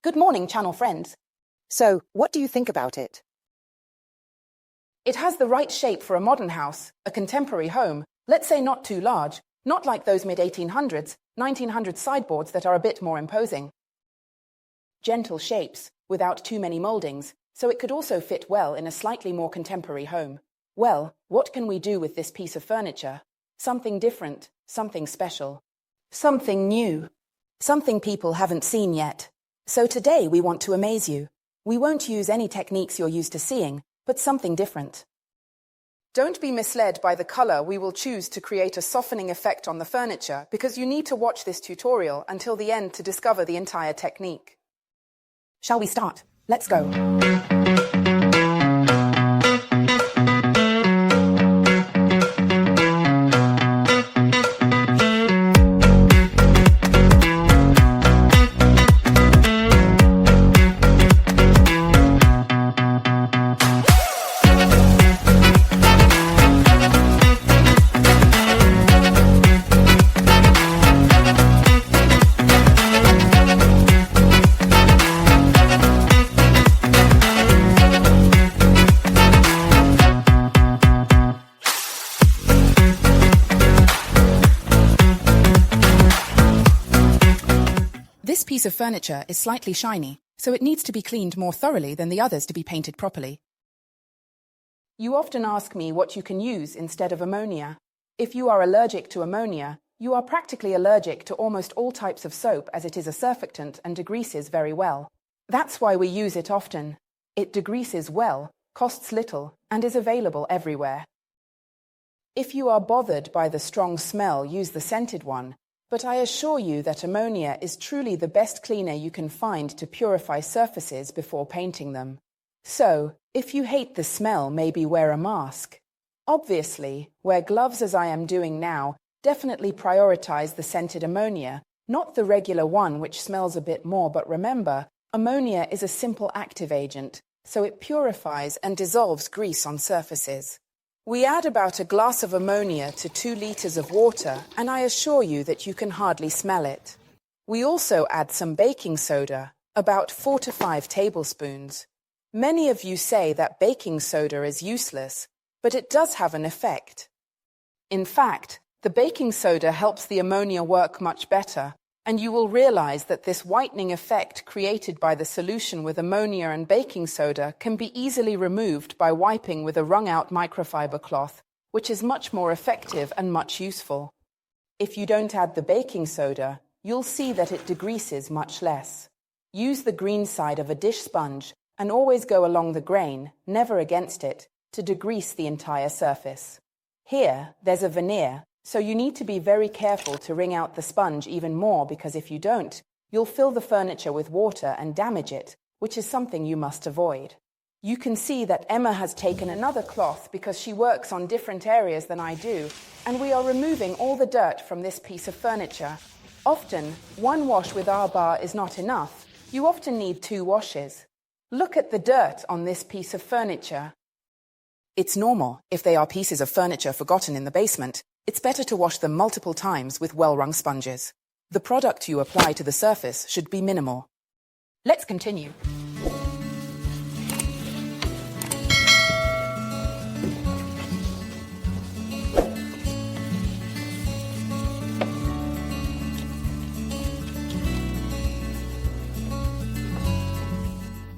Good morning, channel friends. So, what do you think about it? It has the right shape for a modern house, a contemporary home, let's say not too large, not like those mid-1800s, 1900s sideboards that are a bit more imposing. Gentle shapes, without too many mouldings, so it could also fit well in a slightly more contemporary home. Well, what can we do with this piece of furniture? Something different, something special, something new, something people haven't seen yet. So today we want to amaze you. We won't use any techniques you're used to seeing, but something different. Don't be misled by the color we will choose to create a softening effect on the furniture, because you need to watch this tutorial until the end to discover the entire technique. Shall we start? Let's go. This piece of furniture is slightly shiny, so it needs to be cleaned more thoroughly than the others to be painted properly. You often ask me what you can use instead of ammonia. If you are allergic to ammonia, you are practically allergic to almost all types of soap, as it is a surfactant and degreases very well. That's why we use it often. It degreases well, costs little, and is available everywhere. If you are bothered by the strong smell, use the scented one. But I assure you that ammonia is truly the best cleaner you can find to purify surfaces before painting them. So, if you hate the smell, maybe wear a mask. Obviously, wear gloves as I am doing now. Definitely prioritize the scented ammonia, not the regular one which smells a bit more, but remember, ammonia is a simple active agent, so it purifies and dissolves grease on surfaces. We add about a glass of ammonia to 2 liters of water, and I assure you that you can hardly smell it. We also add some baking soda, about 4 to 5 tablespoons. Many of you say that baking soda is useless, but it does have an effect. In fact, the baking soda helps the ammonia work much better, and you will realize that this whitening effect created by the solution with ammonia and baking soda can be easily removed by wiping with a wrung-out microfiber cloth, which is much more effective and much useful. If you don't add the baking soda, you'll see that it degreases much less. Use the green side of a dish sponge and always go along the grain, never against it, to degrease the entire surface. Here, there's a veneer, so you need to be very careful to wring out the sponge even more, because if you don't, you'll fill the furniture with water and damage it, which is something you must avoid. You can see that Emma has taken another cloth because she works on different areas than I do, and we are removing all the dirt from this piece of furniture. Often, one wash with our bar is not enough. You often need 2 washes. Look at the dirt on this piece of furniture. It's normal if they are pieces of furniture forgotten in the basement. It's better to wash them multiple times with well-wrung sponges. The product you apply to the surface should be minimal. Let's continue.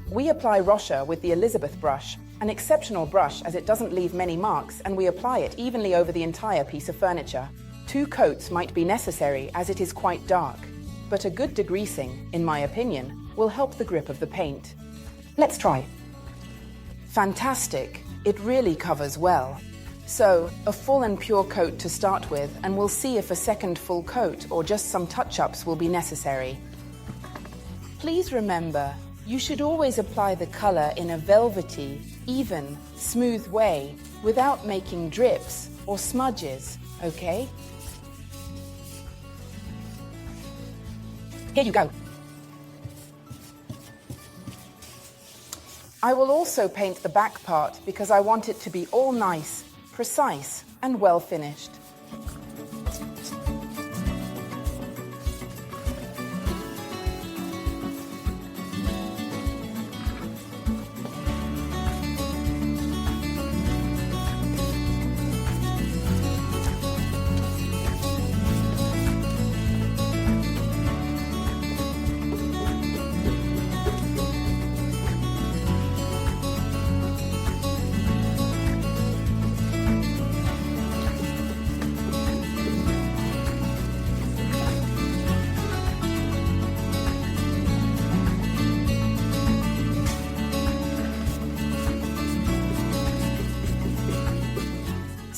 We apply Rocher with the Elizabeth brush, an exceptional brush as it doesn't leave many marks, and we apply it evenly over the entire piece of furniture. 2 coats might be necessary as it is quite dark, but a good degreasing, in my opinion, will help the grip of the paint. Let's try. Fantastic! It really covers well. So, a full and pure coat to start with, and we'll see if a second full coat or just some touch-ups will be necessary. Please remember, you should always apply the color in a velvety, even, smooth way, without making drips or smudges, okay? Here you go. I will also paint the back part because I want it to be all nice, precise, and well finished.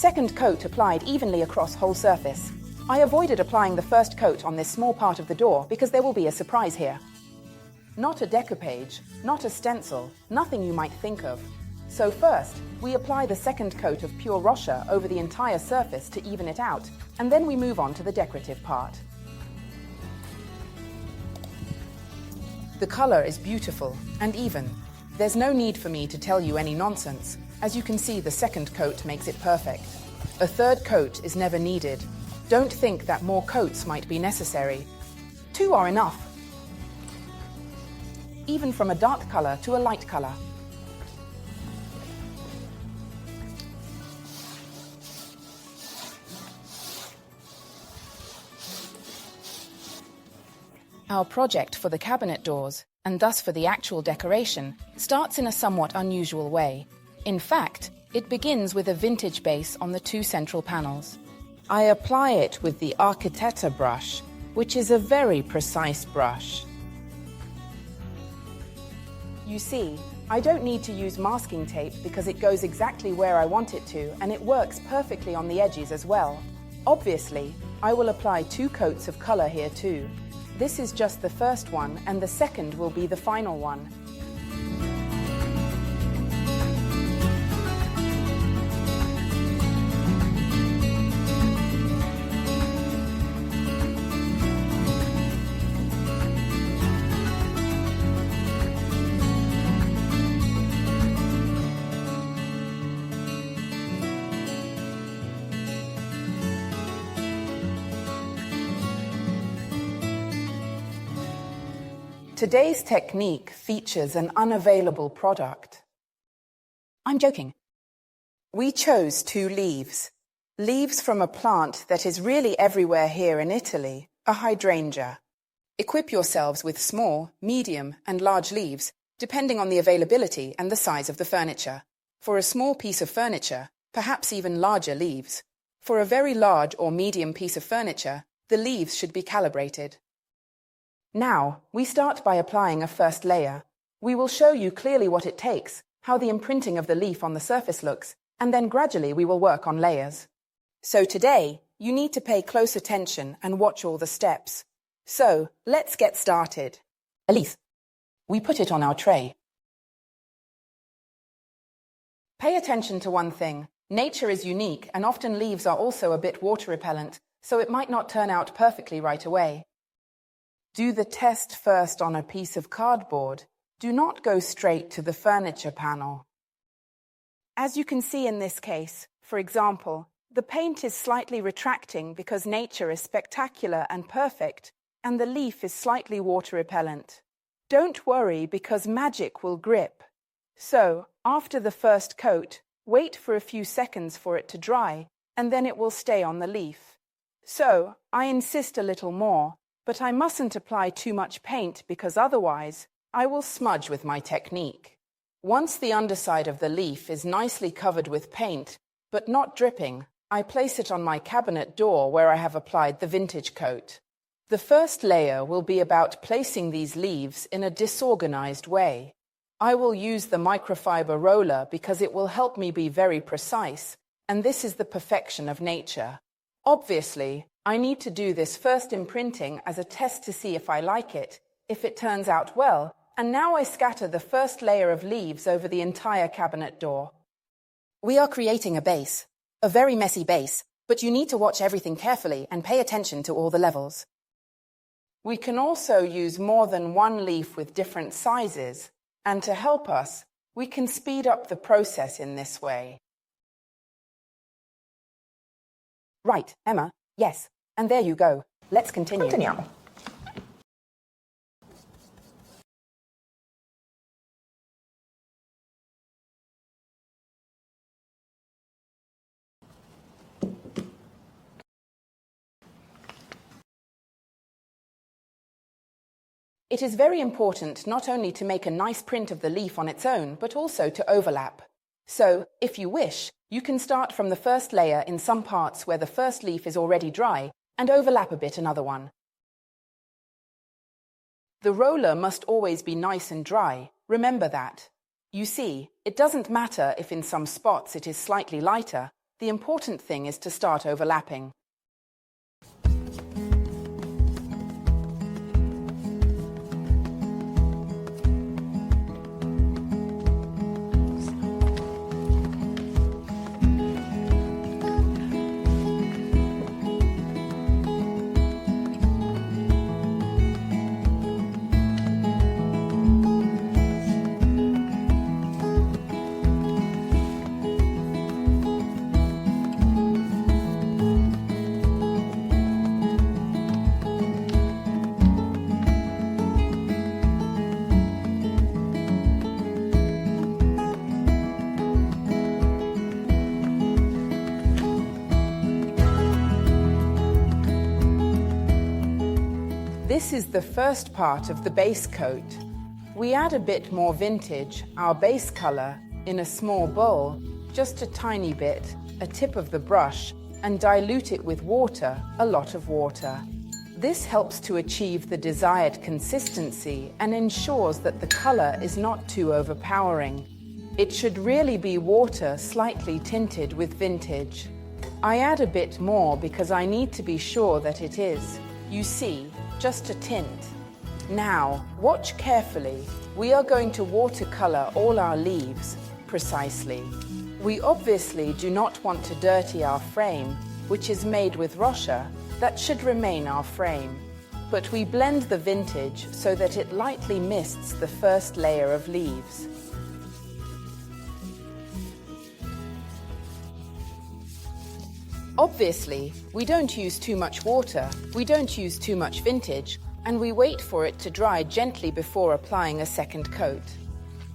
Second coat applied evenly across whole surface. I avoided applying the first coat on this small part of the door because there will be a surprise here. Not a decoupage, not a stencil, nothing you might think of. So first, we apply the second coat of pure Rocher over the entire surface to even it out, and then we move on to the decorative part. The color is beautiful and even. There's no need for me to tell you any nonsense. As you can see, the second coat makes it perfect. A third coat is never needed. Don't think that more coats might be necessary. 2 are enough. Even from a dark color to a light color. Our project for the cabinet doors, and thus for the actual decoration, starts in a somewhat unusual way. In fact, it begins with a vintage base on the 2 central panels. I apply it with the Architetta brush, which is a very precise brush. You see, I don't need to use masking tape because it goes exactly where I want it to, and it works perfectly on the edges as well. Obviously, I will apply 2 coats of color here too. This is just the first one, and the second will be the final one. Today's technique features an unavailable product. I'm joking. We chose 2 leaves. Leaves from a plant that is really everywhere here in Italy, a hydrangea. Equip yourselves with small, medium, and large leaves, depending on the availability and the size of the furniture. For a small piece of furniture, perhaps even larger leaves. For a very large or medium piece of furniture, the leaves should be calibrated. Now, we start by applying a first layer. We will show you clearly what it takes, how the imprinting of the leaf on the surface looks, and then gradually we will work on layers. So today, you need to pay close attention and watch all the steps. So, let's get started. Elise, we put it on our tray. Pay attention to one thing. Nature is unique, and often leaves are also a bit water repellent, so it might not turn out perfectly right away. Do the test first on a piece of cardboard. Do not go straight to the furniture panel. As you can see in this case, for example, the paint is slightly retracting because nature is spectacular and perfect, and the leaf is slightly water repellent. Don't worry because magic will grip. So, after the first coat, wait for a few seconds for it to dry, and then it will stay on the leaf. So, I insist a little more. But I mustn't apply too much paint because otherwise I will smudge with my technique. Once the underside of the leaf is nicely covered with paint, but not dripping, I place it on my cabinet door where I have applied the vintage coat. The first layer will be about placing these leaves in a disorganized way. I will use the microfiber roller because it will help me be very precise, and this is the perfection of nature. Obviously, I need to do this first imprinting as a test to see if I like it, if it turns out well, and now I scatter the first layer of leaves over the entire cabinet door. We are creating a base, a very messy base, but you need to watch everything carefully and pay attention to all the levels. We can also use more than one leaf with different sizes, and to help us, we can speed up the process in this way. Right, Emma, yes. And there you go. Let's continue. Continuiamo. It is very important not only to make a nice print of the leaf on its own, but also to overlap. So, if you wish, you can start from the first layer in some parts where the first leaf is already dry, and overlap a bit another one. The roller must always be nice and dry, remember that. You see, it doesn't matter if in some spots it is slightly lighter, The important thing is to start overlapping. This is the first part of the base coat. We add a bit more vintage, our base color, in a small bowl, just a tiny bit, a tip of the brush, and dilute it with water, a lot of water. This helps to achieve the desired consistency and ensures that the color is not too overpowering. It should really be water slightly tinted with vintage. I add a bit more because I need to be sure that it is, you see, just a tint. Now, watch carefully. We are going to watercolor all our leaves, precisely. We obviously do not want to dirty our frame, which is made with Rocher. That should remain our frame. But we blend the vintage so that it lightly mists the first layer of leaves. Obviously, we don't use too much water, we don't use too much vintage, and we wait for it to dry gently before applying a second coat.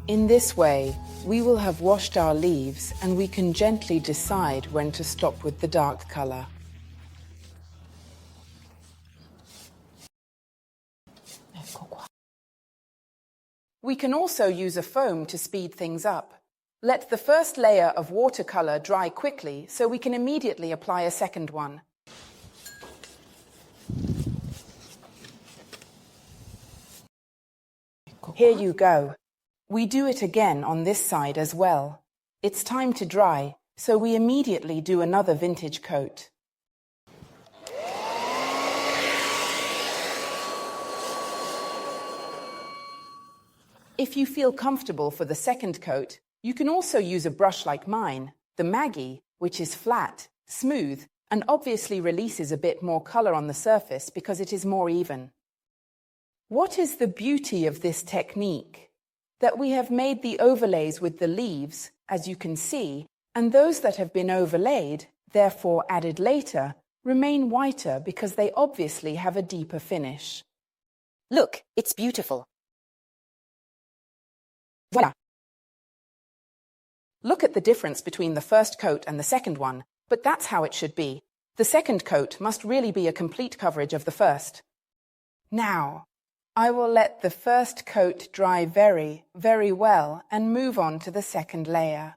In this way, we will have washed our leaves and we can gently decide when to stop with the dark color. We can also use a foam to speed things up. Let the first layer of watercolor dry quickly so we can immediately apply a second one. Here you go. We do it again on this side as well. It's time to dry, so we immediately do another vintage coat. If you feel comfortable for the second coat, you can also use a brush like mine, the Maggie, which is flat, smooth, and obviously releases a bit more color on the surface because it is more even. What is the beauty of this technique? That we have made the overlays with the leaves, as you can see, and those that have been overlaid, therefore added later, remain whiter because they obviously have a deeper finish. Look, it's beautiful. Voilà. Look at the difference between the first coat and the second one, but that's how it should be. The second coat must really be a complete coverage of the first. Now, I will let the first coat dry very, very well and move on to the second layer.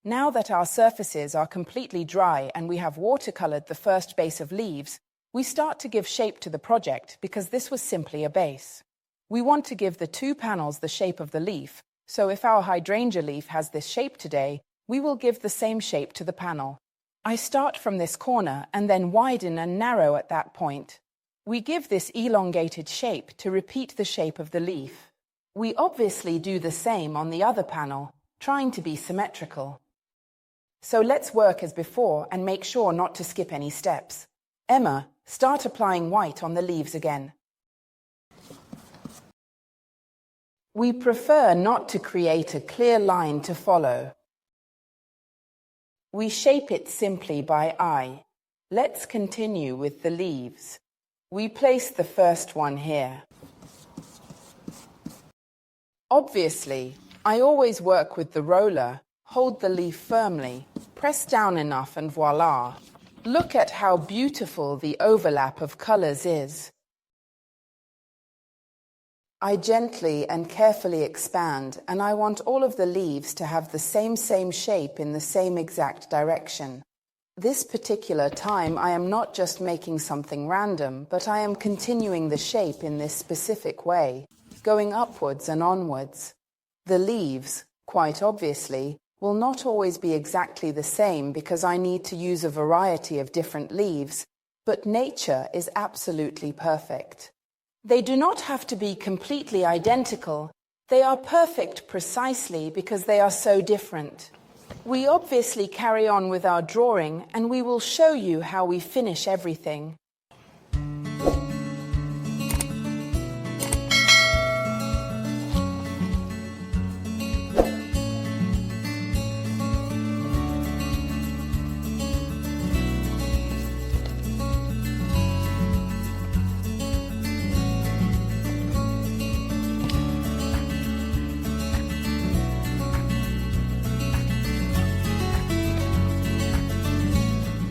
Now that our surfaces are completely dry and we have watercolored the first base of leaves, we start to give shape to the project because this was simply a base. We want to give the two panels the shape of the leaf, so if our hydrangea leaf has this shape today, we will give the same shape to the panel. I start from this corner and then widen and narrow at that point. We give this elongated shape to repeat the shape of the leaf. We obviously do the same on the other panel, trying to be symmetrical. So let's work as before and make sure not to skip any steps. Emma, start applying white on the leaves again. We prefer not to create a clear line to follow. We shape it simply by eye. Let's continue with the leaves. We place the first one here. Obviously, I always work with the roller. Hold the leaf firmly, press down enough and voila. Look at how beautiful the overlap of colors is. I gently and carefully expand, and I want all of the leaves to have the same shape in the same exact direction. This particular time I am not just making something random, but I am continuing the shape in this specific way, going upwards and onwards. The leaves, quite obviously, will not always be exactly the same because I need to use a variety of different leaves, but nature is absolutely perfect. They do not have to be completely identical. They are perfect precisely because they are so different. We obviously carry on with our drawing, and we will show you how we finish everything.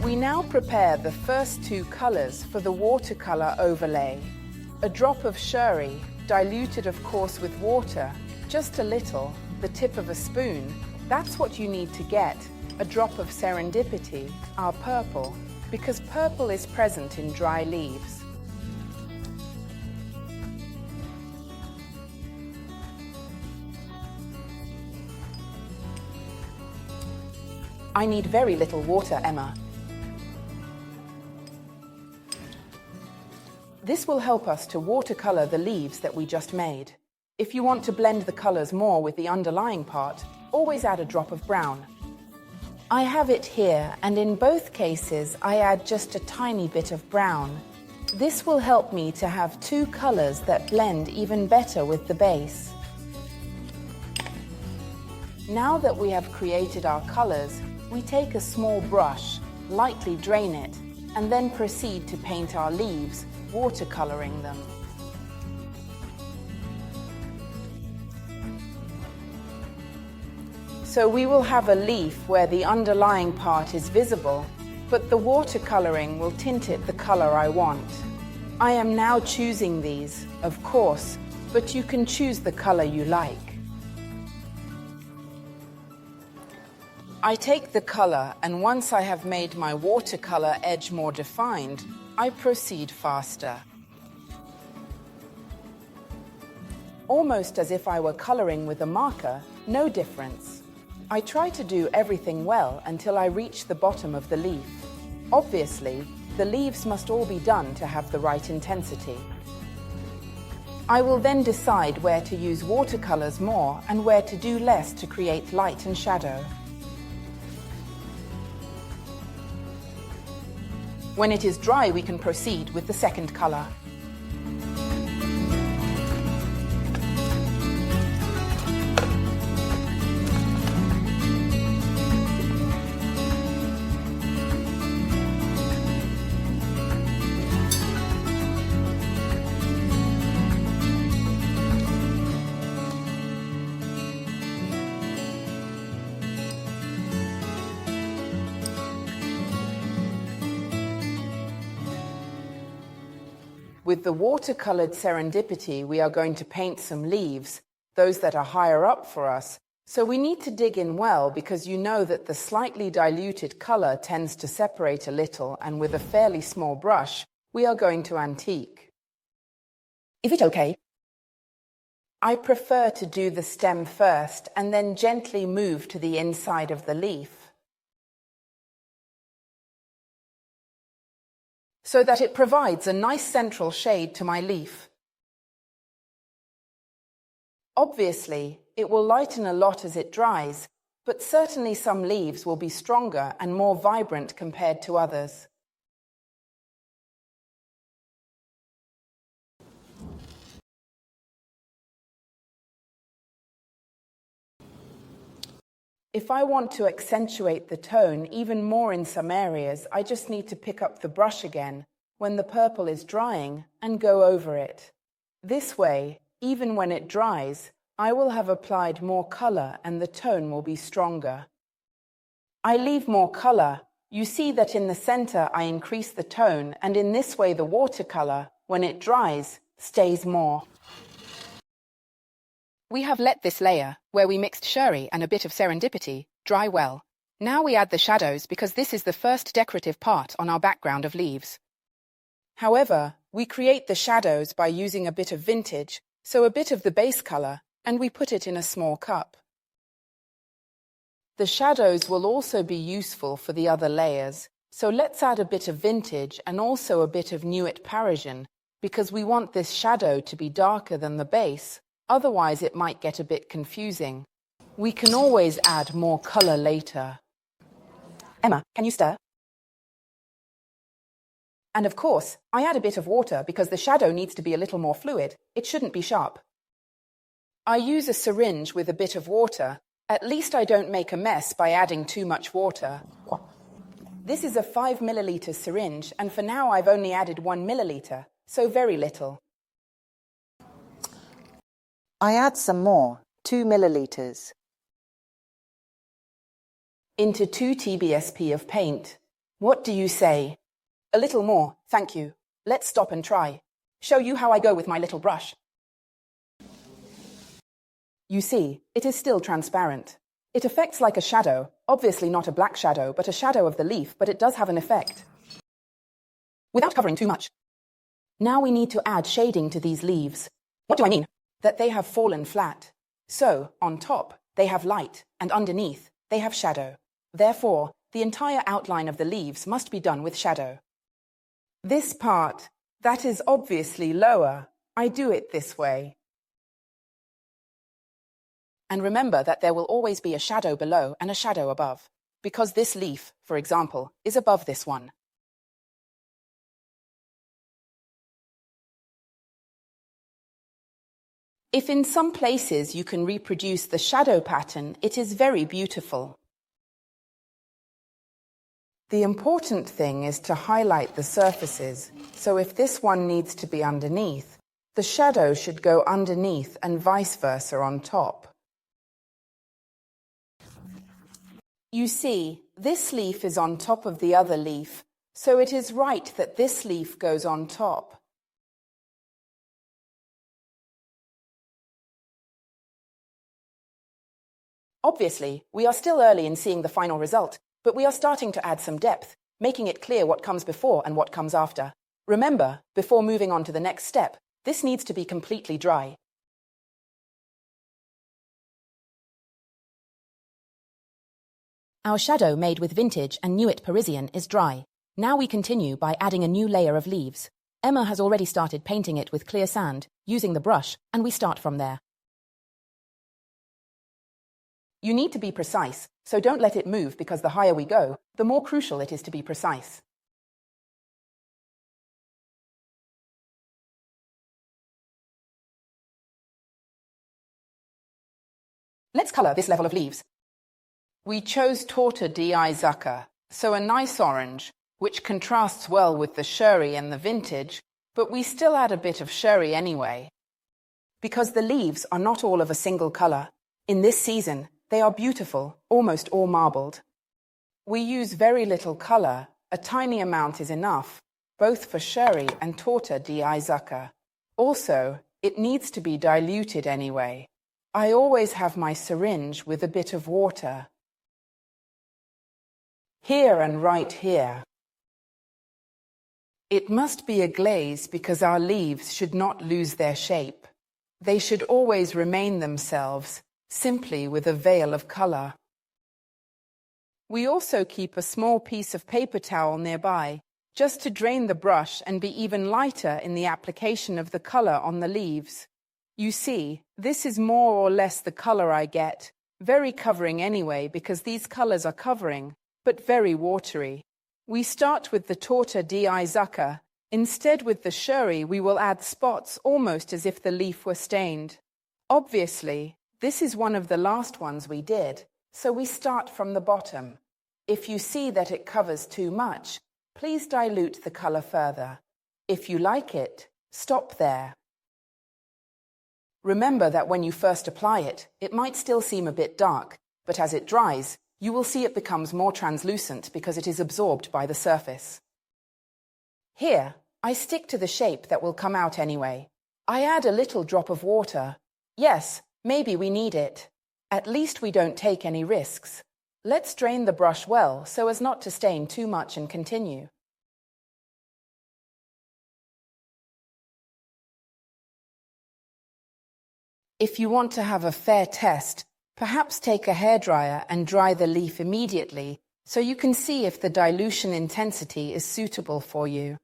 We now prepare the first two colors for the watercolor overlay. A drop of Cherì, diluted of course with water, just a little, the tip of a spoon. That's what you need to get. A drop of Serendipity, our purple, because purple is present in dry leaves. I need very little water, Emma. This will help us to watercolor the leaves that we just made. If you want to blend the colors more with the underlying part, always add a drop of brown. I have it here, and in both cases I add just a tiny bit of brown. This will help me to have two colors that blend even better with the base. Now that we have created our colors, we take a small brush, lightly drain it, and then proceed to paint our leaves, watercoloring them. So we will have a leaf where the underlying part is visible, but the watercoloring will tint it the color I want. I am now choosing these, of course, but you can choose the color you like. I take the color, and once I have made my watercolor edge more defined, I proceed faster. Almost as if I were coloring with a marker, no difference. I try to do everything well until I reach the bottom of the leaf. Obviously, the leaves must all be done to have the right intensity. I will then decide where to use watercolors more and where to do less to create light and shadow. When it is dry, we can proceed with the second color. With the watercolored Serendipity, we are going to paint some leaves, those that are higher up for us. So we need to dig in well because you know that the slightly diluted color tends to separate a little, and with a fairly small brush, we are going to antique. Is it okay? I prefer to do the stem first and then gently move to the inside of the leaf, so that it provides a nice central shade to my leaf. Obviously, it will lighten a lot as it dries, but certainly some leaves will be stronger and more vibrant compared to others. If I want to accentuate the tone even more in some areas, I just need to pick up the brush again when the purple is drying and go over it. This way, even when it dries, I will have applied more color and the tone will be stronger. I leave more color. You see that in the center I increase the tone, and in this way the watercolor, when it dries, stays more. We have let this layer, where we mixed Cherì and a bit of Serendipity, dry well. Now we add the shadows because this is the first decorative part on our background of leaves. However, we create the shadows by using a bit of vintage, so a bit of the base color, and we put it in a small cup. The shadows will also be useful for the other layers, so let's add a bit of vintage and also a bit of Nuit Parisian, because we want this shadow to be darker than the base, otherwise it might get a bit confusing. We can always add more colour later. Emma, can you stir? And of course, I add a bit of water because the shadow needs to be a little more fluid. It shouldn't be sharp. I use a syringe with a bit of water. At least I don't make a mess by adding too much water. This is a 5 milliliter syringe, and for now I've only added 1 milliliter, so very little. I add some more, 2 milliliters. Into 2 TBSP of paint. What do you say? A little more, thank you. Let's stop and try. Show you how I go with my little brush. You see, it is still transparent. It affects like a shadow, obviously not a black shadow, but a shadow of the leaf, but it does have an effect. Without covering too much. Now we need to add shading to these leaves. What do I mean? That they have fallen flat. So, on top, they have light, and underneath, they have shadow. Therefore, the entire outline of the leaves must be done with shadow. This part, that is obviously lower. I do it this way. And remember that there will always be a shadow below and a shadow above, because this leaf, for example, is above this one. If in some places you can reproduce the shadow pattern, it is very beautiful. The important thing is to highlight the surfaces, so if this one needs to be underneath, the shadow should go underneath and vice versa on top. You see, this leaf is on top of the other leaf, so it is right that this leaf goes on top. Obviously, we are still early in seeing the final result, but we are starting to add some depth, making it clear what comes before and what comes after. Remember, before moving on to the next step, this needs to be completely dry. Our shadow made with vintage and Nuit Parisian is dry. Now we continue by adding a new layer of leaves. Emma has already started painting it with clear sand, using the brush, and we start from there. You need to be precise, so don't let it move because the higher we go, the more crucial it is to be precise. Let's colour this level of leaves. We chose Torta di Zucca, so a nice orange, which contrasts well with the Cherì and the vintage, but we still add a bit of Cherì anyway. Because the leaves are not all of a single colour. In this season, they are beautiful, almost all marbled. We use very little colour, a tiny amount is enough, both for Cherì and Torta di Zucca. Also, it needs to be diluted anyway. I always have my syringe with a bit of water. Here and right here. It must be a glaze because our leaves should not lose their shape. They should always remain themselves, simply with a veil of colour. We also keep a small piece of paper towel nearby, just to drain the brush and be even lighter in the application of the colour on the leaves. You see, this is more or less the colour I get, very covering anyway because these colours are covering, but very watery. We start with the Torta di Zucca. Instead with the Cherì, we will add spots almost as if the leaf were stained. Obviously, this is one of the last ones we did, so we start from the bottom. If you see that it covers too much, please dilute the colour further. If you like it, stop there. Remember that when you first apply it, it might still seem a bit dark, but as it dries, you will see it becomes more translucent because it is absorbed by the surface. Here, I stick to the shape that will come out anyway. I add a little drop of water. Yes, maybe we need it. At least we don't take any risks. Let's drain the brush well so as not to stain too much and continue. If you want to have a fair test, Perhaps take a hairdryer and dry the leaf immediately so you can see if the dilution intensity is suitable for you.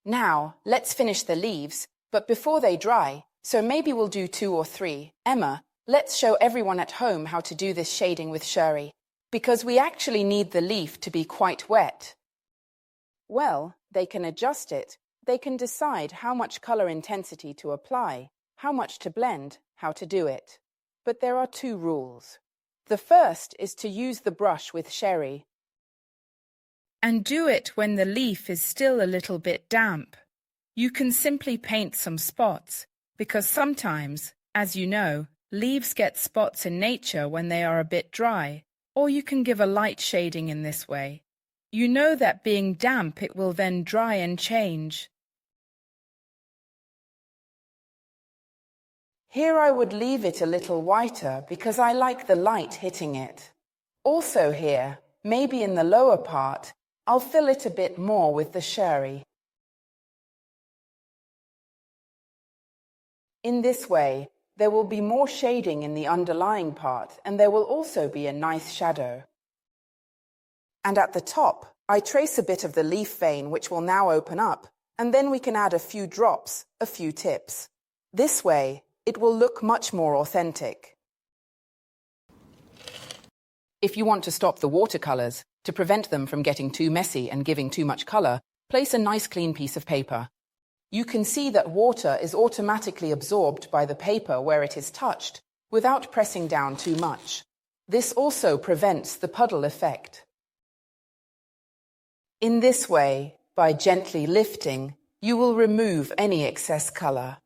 Now, let's finish the leaves, but before they dry, so maybe we'll do 2 or 3. Emma, let's show everyone at home how to do this shading with Cherì, because we actually need the leaf to be quite wet. Well, they can adjust it. They can decide how much color intensity to apply, how much to blend, how to do it. But there are 2 rules. The first is to use the brush with Cherì. And do it when the leaf is still a little bit damp. You can simply paint some spots, because sometimes, as you know, leaves get spots in nature when they are a bit dry, or you can give a light shading in this way. You know that being damp it will then dry and change. Here I would leave it a little whiter because I like the light hitting it. Also here, maybe in the lower part, I'll fill it a bit more with the Cherì. In this way, there will be more shading in the underlying part and there will also be a nice shadow. And at the top, I trace a bit of the leaf vein which will now open up, and then we can add a few drops, a few tips. This way, it will look much more authentic. If you want to stop the watercolors, to prevent them from getting too messy and giving too much color, place a nice clean piece of paper. You can see that water is automatically absorbed by the paper where it is touched, without pressing down too much. This also prevents the puddle effect. In this way, by gently lifting, you will remove any excess color.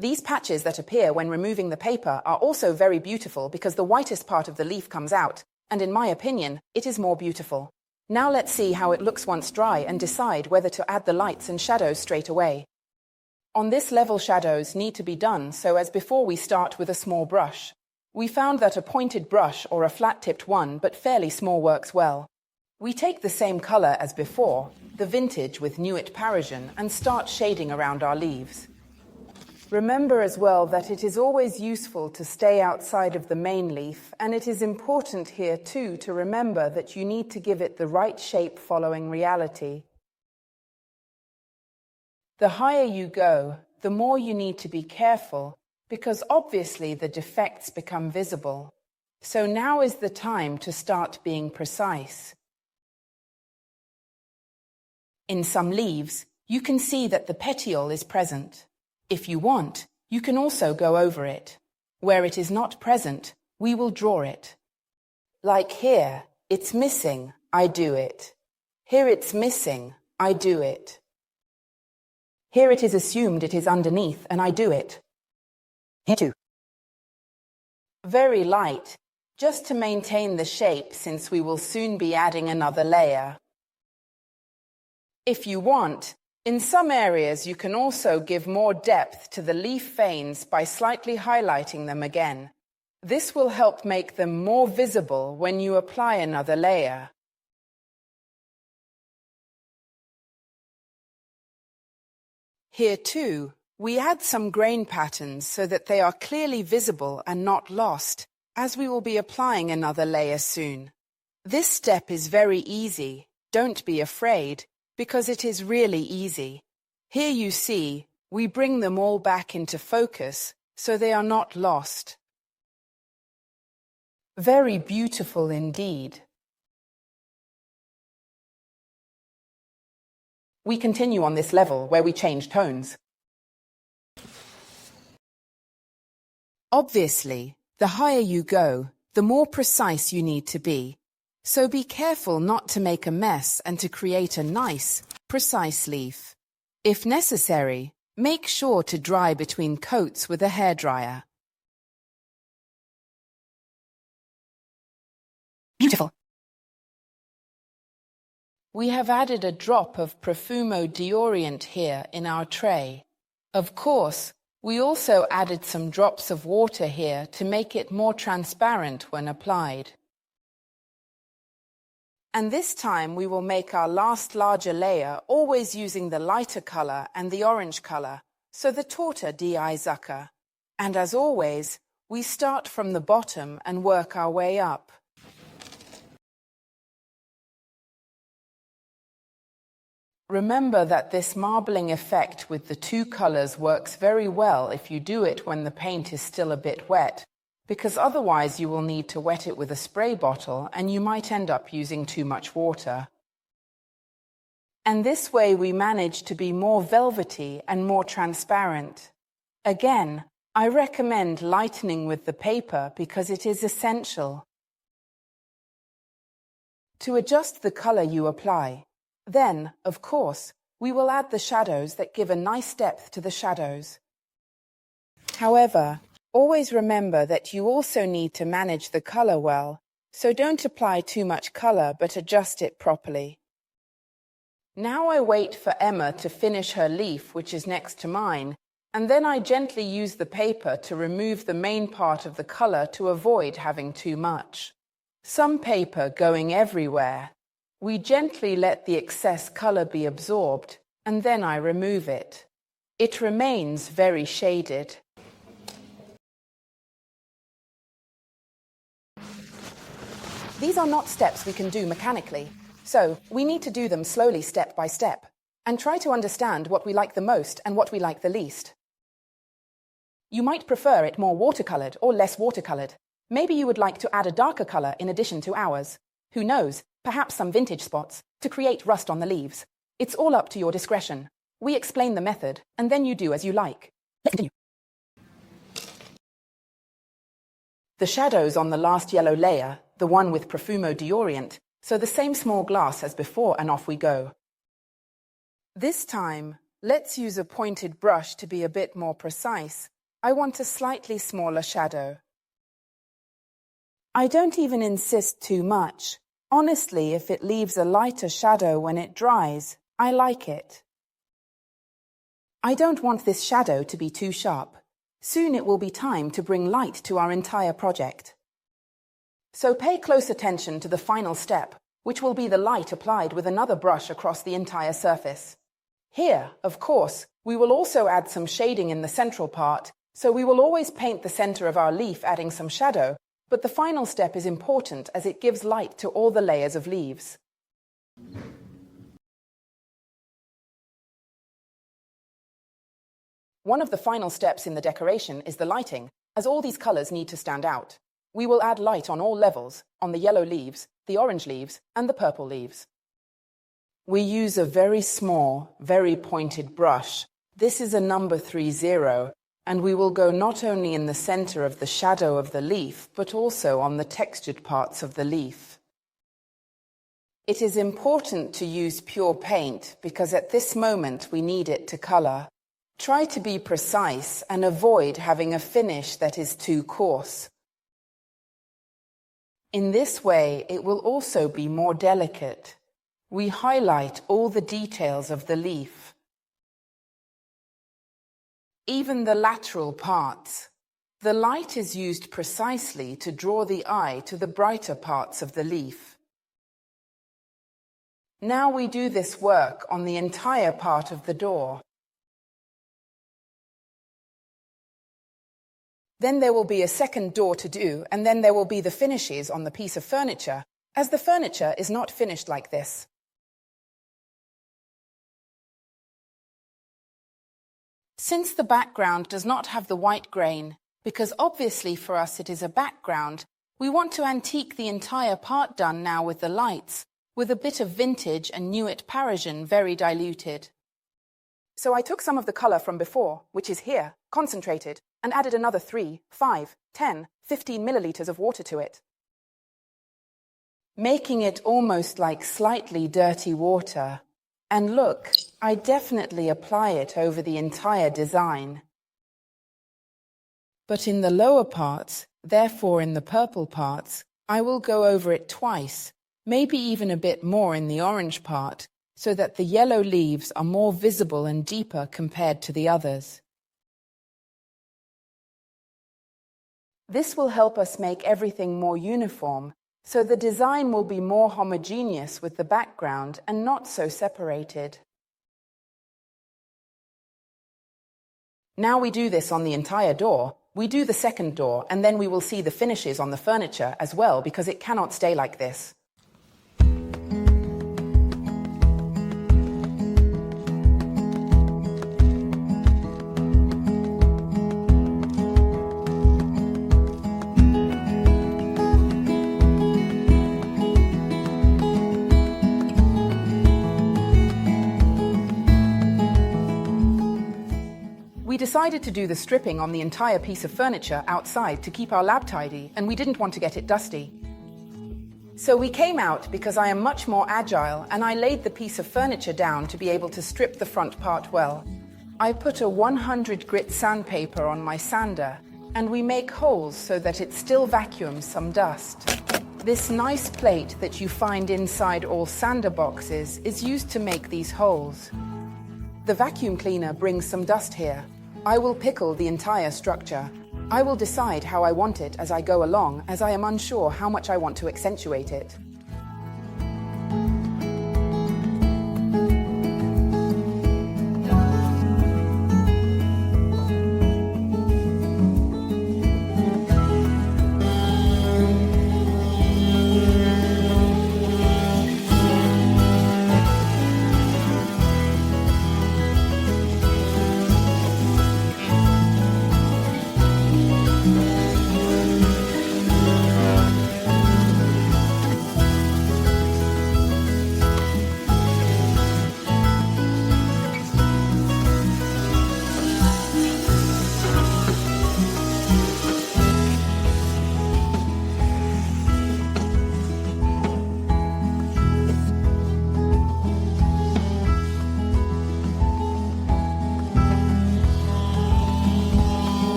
These patches that appear when removing the paper are also very beautiful because the whitest part of the leaf comes out, and in my opinion, it is more beautiful. Now let's see how it looks once dry and decide whether to add the lights and shadows straight away. On this level, shadows need to be done so as before we start with a small brush. We found that a pointed brush or a flat-tipped one, but fairly small, works well. We take the same color as before, the vintage with Nuit Parisian, and start shading around our leaves. Remember as well that it is always useful to stay outside of the main leaf, and it is important here too to remember that you need to give it the right shape following reality. The higher you go, the more you need to be careful, because obviously the defects become visible. So now is the time to start being precise. In some leaves, you can see that the petiole is present. If you want, you can also go over it. Where it is not present, we will draw it. Like here, it's missing, I do it. Here it's missing, I do it. Here it is assumed it is underneath, and I do it. Here too. Very light, just to maintain the shape since we will soon be adding another layer. If you want, in some areas you can also give more depth to the leaf veins by slightly highlighting them again. This will help make them more visible when you apply another layer. Here too, we add some grain patterns so that they are clearly visible and not lost, as we will be applying another layer soon. This step is very easy, don't be afraid, because it is really easy. Here you see, we bring them all back into focus so they are not lost. Very beautiful indeed. We continue on this level where we change tones. Obviously, the higher you go, the more precise you need to be. So be careful not to make a mess and to create a nice, precise leaf. If necessary, make sure to dry between coats with a hairdryer. Beautiful. We have added a drop of Profumo deodorant here in our tray. Of course, we also added some drops of water here to make it more transparent when applied. And this time we will make our last larger layer, always using the lighter color and the orange color, so the Torta di Zucca. And as always, we start from the bottom and work our way up. Remember that this marbling effect with the two colors works very well if you do it when the paint is still a bit wet, because otherwise you will need to wet it with a spray bottle and you might end up using too much water. And this way we manage to be more velvety and more transparent. Again, I recommend lightening with the paper because it is essential. To adjust the color you apply, then, of course, we will add the shadows that give a nice depth to the shadows. However, always remember that you also need to manage the color well, so don't apply too much color but adjust it properly. Now I wait for Emma to finish her leaf, which is next to mine, and then I gently use the paper to remove the main part of the color to avoid having too much. Some paper going everywhere. We gently let the excess color be absorbed, and then I remove it. It remains very shaded. These are not steps we can do mechanically, so we need to do them slowly step by step, and try to understand what we like the most and what we like the least. You might prefer it more watercolored or less watercolored. Maybe you would like to add a darker color in addition to ours. Who knows, perhaps some vintage spots, to create rust on the leaves. It's all up to your discretion. We explain the method, and then you do as you like. Let's continue. The shadows on the last yellow layer, the one with Profumo deorient, so the same small glass as before, and off we go. This time, let's use a pointed brush to be a bit more precise. I want a slightly smaller shadow. I don't even insist too much. Honestly, if it leaves a lighter shadow when it dries, I like it. I don't want this shadow to be too sharp. Soon it will be time to bring light to our entire project. So pay close attention to the final step, which will be the light applied with another brush across the entire surface. Here, of course, we will also add some shading in the central part, so we will always paint the center of our leaf adding some shadow, but the final step is important as it gives light to all the layers of leaves. One of the final steps in the decoration is the lighting, as all these colors need to stand out. We will add light on all levels, on the yellow leaves, the orange leaves, and the purple leaves. We use a very small, very pointed brush. This is a number 30, and we will go not only in the center of the shadow of the leaf, but also on the textured parts of the leaf. It is important to use pure paint because at this moment we need it to color. Try to be precise and avoid having a finish that is too coarse. In this way, it will also be more delicate. We highlight all the details of the leaf. Even the lateral parts. The light is used precisely to draw the eye to the brighter parts of the leaf. Now we do this work on the entire part of the door. Then there will be a second door to do, and then there will be the finishes on the piece of furniture, as the furniture is not finished like this. Since the background does not have the white grain, because obviously for us it is a background, we want to antique the entire part done now with the lights, with a bit of vintage and Nuit Parisian very diluted. So I took some of the colour from before, which is here, concentrated, and added another 3, 5, 10, 15 milliliters of water to it, making it almost like slightly dirty water. And look, I definitely apply it over the entire design. But in the lower parts, therefore in the purple parts, I will go over it twice, maybe even a bit more in the orange part, so that the yellow leaves are more visible and deeper compared to the others. This will help us make everything more uniform, so the design will be more homogeneous with the background and not so separated. Now we do this on the entire door. We do the second door, and then we will see the finishes on the furniture as well, because it cannot stay like this. We decided to do the stripping on the entire piece of furniture outside to keep our lab tidy, and we didn't want to get it dusty. So we came out because I am much more agile, and I laid the piece of furniture down to be able to strip the front part well. I put a 100 grit sandpaper on my sander, and we make holes so that it still vacuums some dust. This nice plate that you find inside all sander boxes is used to make these holes. The vacuum cleaner brings some dust here. I will pickle the entire structure. I will decide how I want it as I go along, as I am unsure how much I want to accentuate it.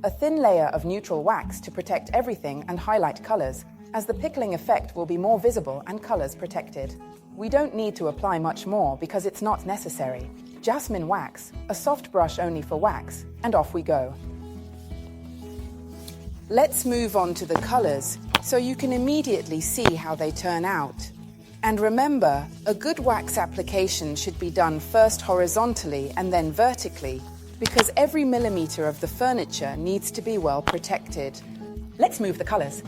A thin layer of neutral wax to protect everything and highlight colors, as the pickling effect will be more visible and colors protected. We don't need to apply much more because it's not necessary. Jasmine wax, a soft brush only for wax, and off we go. Let's move on to the colors so you can immediately see how they turn out. And remember, a good wax application should be done first horizontally and then vertically, because every millimeter of the furniture needs to be well protected. Let's move the colors.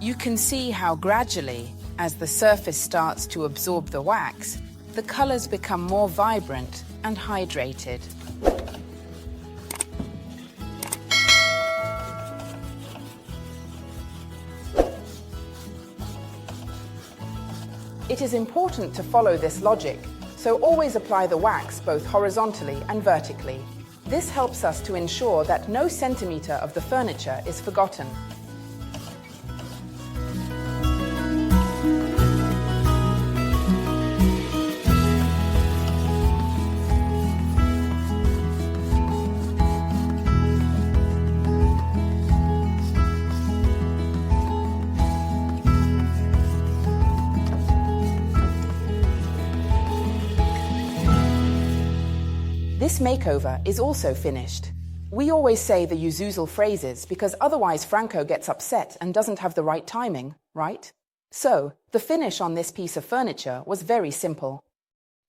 You can see how gradually, as the surface starts to absorb the wax, the colors become more vibrant and hydrated. It is important to follow this logic, so always apply the wax both horizontally and vertically. This helps us to ensure that no centimeter of the furniture is forgotten. This makeover is also finished. We always say the usual phrases because otherwise Franco gets upset and doesn't have the right timing, right? So, the finish on this piece of furniture was very simple.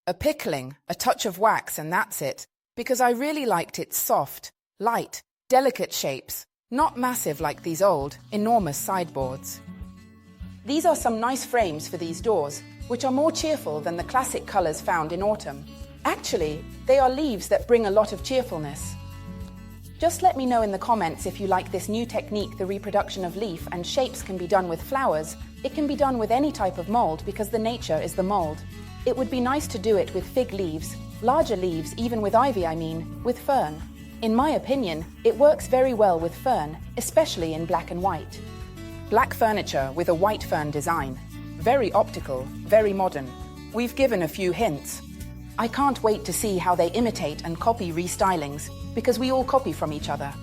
A pickling, a touch of wax, and that's it, because I really liked its soft, light, delicate shapes, not massive like these old, enormous sideboards. These are some nice frames for these doors, which are more cheerful than the classic colours found in autumn. Actually, they are leaves that bring a lot of cheerfulness. Just let me know in the comments if you like this new technique. The reproduction of leaf and shapes can be done with flowers. It can be done with any type of mold because the nature is the mold. It would be nice to do it with fig leaves, larger leaves, even with ivy, with fern. In my opinion, it works very well with fern, especially in black and white. Black furniture with a white fern design. Very optical, very modern. We've given a few hints. I can't wait to see how they imitate and copy restylings, because we all copy from each other.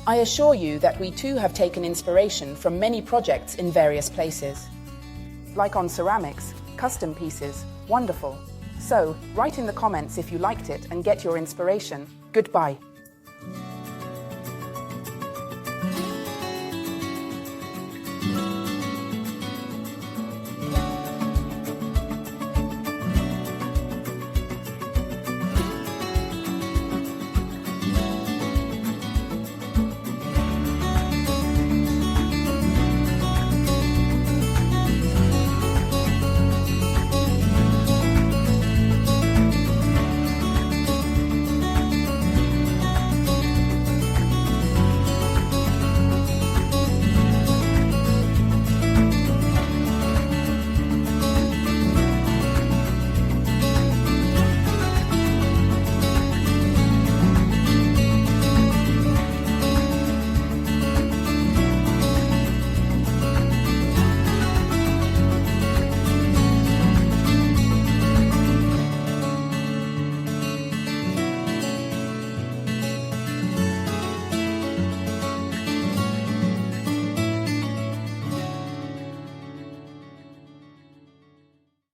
I assure you that we too have taken inspiration from many projects in various places. Like on ceramics, custom pieces, Wonderful. So, write in the comments if you liked it and get your inspiration. Goodbye.